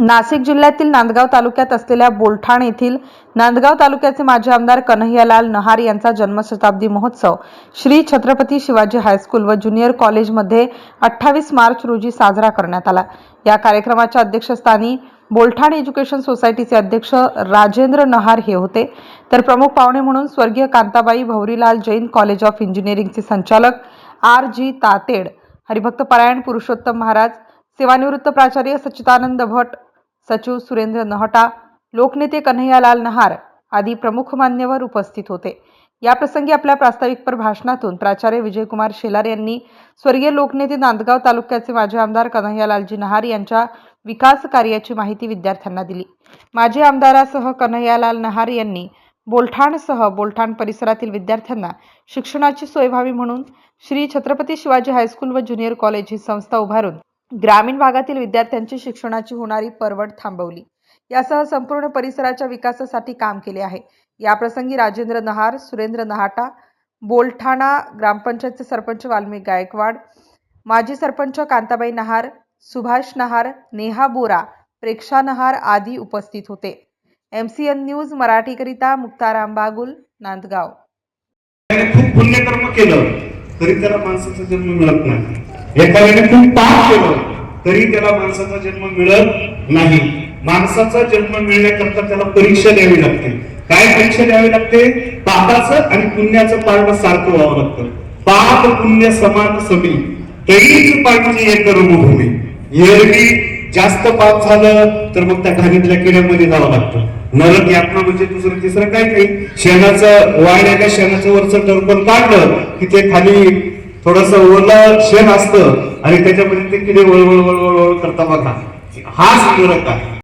नाशिक जिल्ह्यातील नांदगाव तालुक्यात असलेल्या बोलठाण येथील नांदगाव तालुक्याचे माजी आमदार कन्हैयालाल नहार यांचा जन्मशताब्दी महोत्सव श्री छत्रपती शिवाजी हायस्कूल व ज्युनियर कॉलेजमध्ये 28 मार्च रोजी साजरा करण्यात आला। या कार्यक्रमाच्या अध्यक्षस्थानी बोलठाण एज्युकेशन सोसायटीचे अध्यक्ष राजेंद्र नहार हे होते, तर प्रमुख पाहुणे म्हणून स्वर्गीय कांताबाई भवरीलाल जैन कॉलेज ऑफ इंजिनिअरिंगचे संचालक R.G. तातेड, हरिभक्त परायण पुरुषोत्तम महाराज, सेवानिवृत्त प्राचार्य सच्चिदानंद भट, सचिव सुरेंद्र नहटा, लोकनेते कन्हैयालाल नहार आदी प्रमुख मान्यवर उपस्थित होते। या प्रसंगी आपल्या प्रास्ताविकपर भाषणातून प्राचार्य विजयकुमार शेलार यांनी स्वर्गीय लोकनेते नांदगाव तालुक्याचे माजी आमदार कन्हैयालालजी नहार यांच्या विकास कार्याची माहिती विद्यार्थ्यांना दिली। माजी आमदारासह कन्हैयालाल नहार यांनी बोलठाणसह बोलठाण परिसरातील विद्यार्थ्यांना शिक्षणाची सोय व्हावी म्हणून श्री छत्रपती शिवाजी हायस्कूल व ज्युनियर कॉलेज ही संस्था उभारून ग्रामीण भागातील विद्यार्थ्यांची शिक्षणाची होणारी परवड थांबवली। यासह संपूर्ण परिसराच्या विकासासाठी काम केले आहे। या प्रसंगी राजेंद्र नहार, सुरेंद्र नहाटा, बोलठाणा ग्रामपंचायतचे सरपंच वाल्मिक गायकवाड, माजी सरपंच कांताबाई नहार, सुभाष नहार, नेहा बोरा, प्रेक्षा नहार आदी उपस्थित होते। MCN न्यूज मराठीकरिता मुक्ताराम बागुल, नांदगाव। खूप पुण्यकर्म केलं तरी त्याला माणसाचा जन्म मिळत नाही। एखाद्याने खूप पाप केलं तरी त्याला माणसाचा जन्म मिळत नाही। माणसाचा जन्म मिळण्याकरता त्याला परीक्षा द्यावी लागते। काय परीक्षा द्यावी लागते? पापाचं आणि पुण्याचं पाळणं सारखं व्हावं लागतं। पाप पुण्य समान समी तरीच पाळण्याची एक कर्मभूमी। एरवी जास्त पाप झालं तर मग त्या घाणीतल्या किड्यामध्ये जावं लागतं। नरक यातना म्हणजे दुसरं तिसरं काही नाही। शेणाचं वाळलेल्या शेणाचं वरचं टरपण काढलं की ते खाली थोडस ओलं शेण असतं आणि त्याच्यामध्ये ते किडे वळवळ वळवळ करता बघा, हाच नरक आहे।